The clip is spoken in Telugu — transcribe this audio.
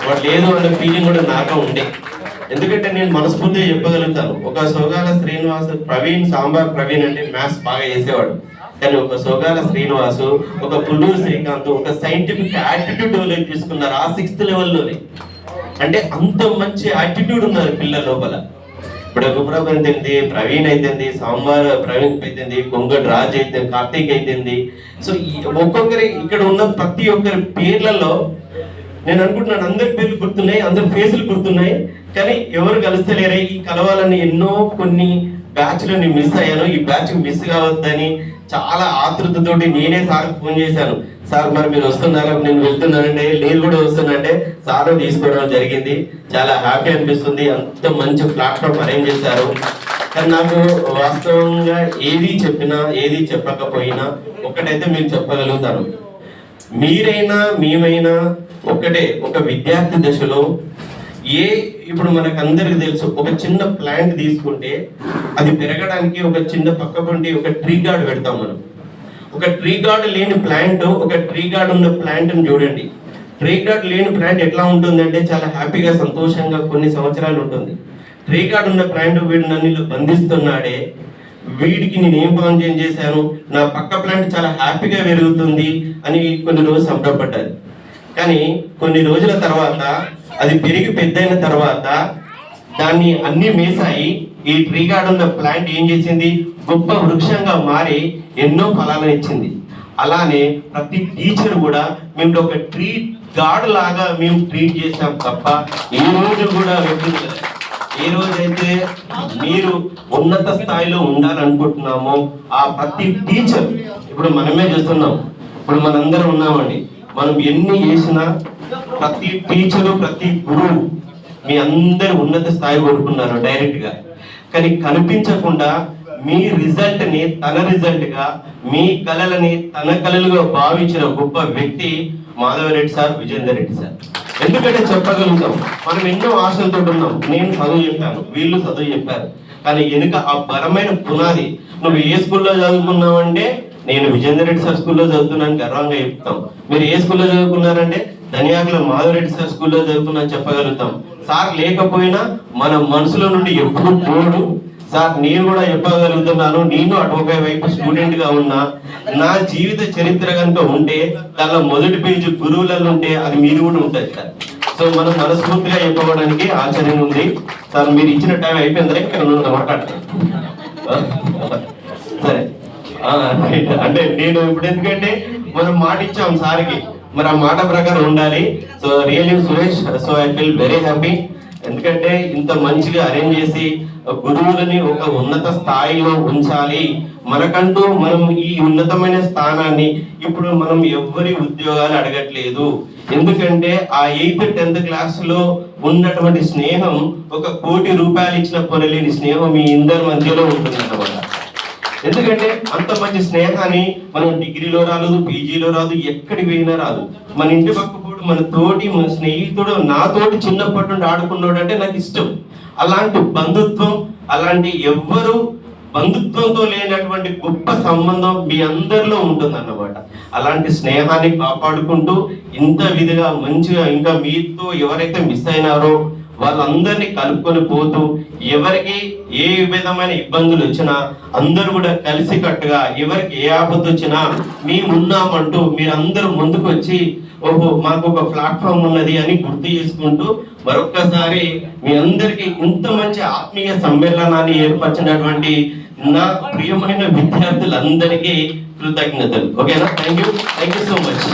వాడు లేదు అనే ఫీలింగ్ కూడా నాతో ఉండే. ఎందుకంటే నేను మనస్ఫూర్తిగా చెప్పగలుగుతాను, ఒక సోగాల శ్రీనివాస్ సాంబార్ ప్రవీణ్ అంటే మ్యాథ్స్ బాగా చేసేవాడు. కానీ ఒక సోగాల శ్రీనివాసు, ఒక పుల్లూరు శ్రీకాంత్ ఒక సైంటిఫిక్ యాటిట్యూడ్ డెవలప్ తీసుకున్నారు ఆ 6th లెవెల్లోనే. అంటే అంత మంచి యాటిట్యూడ్ ఉన్నారు పిల్లల లోపల. ఇప్పుడు గుప్రభ అయితేంది, ప్రవీణ్ అయితేంది, సాంబార్ ప్రవీణ్ అయితేంది, కొంగడు రాజ్ అయితే, కార్తీక్ అయితేంది. సో ఒక్కొక్కరి ఇక్కడ ఉన్న ప్రతి ఒక్కరి పేర్లలో నేను అనుకుంటున్నాను అందరి పేర్లు గుర్తున్నాయి, అందరి ఫేసులు గుర్తున్నాయి, కానీ ఎవరు కలుస్తలేరే. ఈ కలవాలని ఎన్నో కొన్ని బ్యాచ్లు నేను మిస్ అయ్యాను. ఈ బ్యాచ్ మిస్ కావద్దని చాలా ఆతృతతోటి నేనే సార్కి ఫోన్ చేశాను. సార్ మరి మీరు వస్తున్నారా? నేను వెళ్తున్నానంటే నేను కూడా వస్తున్నానంటే సార్ తీసుకోవడం జరిగింది. చాలా హ్యాపీ అనిపిస్తుంది. అంత మంచి ప్లాట్ఫామ్ అరేంజ్ చేశారు. కానీ నాకు వాస్తవంగా ఏది చెప్పినా ఏది చెప్పకపోయినా ఒకటైతే మీరు చెప్పగలుగుతాను, మీరైనా మేమైనా ఒకటే. ఒక విద్యార్థి దశలో ఇప్పుడు మనకు అందరికి తెలుసు, ఒక చిన్న ప్లాంట్ తీసుకుంటే అది పెరగడానికి ఒక చిన్న పక్కపంటి ఒక ట్రీ గార్డ్ పెడతాం మనం. ఒక ట్రీ గార్డ్ లేని ప్లాంట్, ఒక ట్రీ గార్డ్ ఉన్న ప్లాంట్ ని చూడండి. ట్రీ గార్డ్ లేని ప్లాంట్ ఎట్లా ఉంటుందంటే చాలా హ్యాపీగా సంతోషంగా కొన్ని సంవత్సరాలు ఉంటుంది. ట్రీ గార్డ్ ఉన్న ప్లాంట్ వీడు నన్ను ఇలా బంధిస్తున్నాడే, వీడికి నేను ఏం పని చేశాను, నా పక్క ప్లాంట్ చాలా హ్యాపీగా పెరుగుతుంది అని కొన్ని రోజులు సంబరపడ్డారు. కానీ కొన్ని రోజుల తర్వాత అది పెరిగి పెద్దయిన తర్వాత దాన్ని అన్ని మేసాయి ఈ ట్రీ గార్డ్ ఉన్న ప్లాంట్ ఏం చేసింది, గొప్ప వృక్షంగా మారి ఎన్నో ఫలాలను ఇచ్చింది. అలానే ప్రతి టీచర్ కూడా మేము ఒక ట్రీ గార్డ్ లాగా మేము ట్రీట్ చేసాం తప్ప ఏ రోజు కూడా వ్యక్తిగత ఏ రోజైతే మీరు ఉన్నత స్థాయిలో ఉండాలనుకుంటున్నామో ఆ ప్రతి టీచర్, ఇప్పుడు మనమే చేస్తున్నాం, ఇప్పుడు మనందరం ఉన్నామండి, మనం ఎన్ని చేసినా ప్రతి టీచరు ప్రతి గురువు మీ అందరు ఉన్నత స్థాయి కోరుకున్నారు డైరెక్ట్ గా. కానీ కనిపించకుండా మీ రిజల్ట్ ని తన రిజల్ట్ గా, మీ కళలని తన కళలుగా భావించిన గొప్ప వ్యక్తి మాధవరెడ్డి సార్, విజేందర్ రెడ్డి సార్. ఎందుకంటే చెప్పగలుగుతాం, మనం ఎన్నో ఆశలతో ఉన్నాం. నేను చదువు చెప్పాను, వీళ్ళు చదువు చెప్పారు, కానీ వెనుక ఆ బలమైన పునాది. నువ్వు ఏ స్కూల్లో చదువుకున్నావు అంటే నేను విజేందర్ రెడ్డి సార్ స్కూల్లో చదువుతున్నాను గర్వంగా చెప్తాం. మీరు ఏ స్కూల్లో చదువుకున్నారంటే ధనియాకుల మాధవరెడ్డి సార్ స్కూల్లో చదువుకున్నా చెప్పగలుగుతాం. సార్ లేకపోయినా మన మనసులో నుండి ఎప్పుడు పోడు. సార్ నేను కూడా చెప్పగలుగుతున్నాను, నేను అటువై వైపు స్టూడెంట్ గా ఉన్నా, నా జీవిత చరిత్ర కనుక ఉంటే దానిలో మొదటి పేజీ గురువులలో ఉంటే అది మీరు కూడా ఉంటుంది సార్. సో మనం మనస్ఫూర్తిగా చెప్పడానికి ఆశ్చర్యం ఉంది. సార్ మీరు ఇచ్చిన టైం అయిపోయిందా? ఇక్కడ మాట్లాడతాను సరే. అంటే నేను ఇప్పుడు ఎందుకంటే మనం మాట ఇచ్చాం సార్కి, మరి ఆ మాట ప్రకారం ఉండాలి. So really Suresh, so I feel very happy. ఎందుకంటే ఇంత మంచిగా అరేంజ్ చేసి గురువులని ఒక ఉన్నత స్థాయిలో ఉంచాలి. మనకంటూ మనం ఈ ఉన్నతమైన స్థానాన్ని ఇప్పుడు మనం ఎవ్వరి ఉద్యోగాలు అడగట్లేదు. ఎందుకంటే ఆ 8th 10th క్లాస్ ఉన్నటువంటి స్నేహం 1 కోటి రూపాయలు ఇచ్చిన పొరలేని స్నేహం మీ అందరి మధ్యలో ఉంటుంది అన్నమాట. ఎందుకంటే అంత మంచి స్నేహాన్ని మనం డిగ్రీలో రాదు, పీజీలో రాదు, ఎక్కడికి పోయినా రాదు. మన ఇంటి పక్కపోడు మన స్నేహితుడు నాతోటి చిన్నప్పటి నుండి ఆడుకున్నాడు అంటే నాకు ఇష్టం. అలాంటి బంధుత్వం, అలాంటి ఎవ్వరు బంధుత్వంతో లేనటువంటి గొప్ప సంబంధం మీ అందరిలో ఉంటుంది అన్నమాట. అలాంటి స్నేహాన్ని కాపాడుకుంటూ ఇంత విధిగా మంచిగా ఇంకా మీతో ఎవరైతే మిస్ అయినారో వాళ్ళందరినీ కలుపుకొని పోతూ ఎవరికి ఏ విధమైన ఇబ్బందులు వచ్చినా అందరూ కూడా కలిసి కట్టుగా, ఎవరికి ఏ ఆపద వచ్చినా మేమున్నామంటూ మీరందరూ ముందుకు వచ్చి ఓహో మాకు ఒక ప్లాట్ఫామ్ ఉన్నది అని గుర్తు చేసుకుంటూ మరొక్కసారి మీ అందరికి ఇంత మంచి ఆత్మీయ సమ్మేళనాన్ని ఏర్పరిచినటువంటి నా ప్రియమైన విద్యార్థులందరికీ కృతజ్ఞతలు. ఓకేనా? Thank you so much.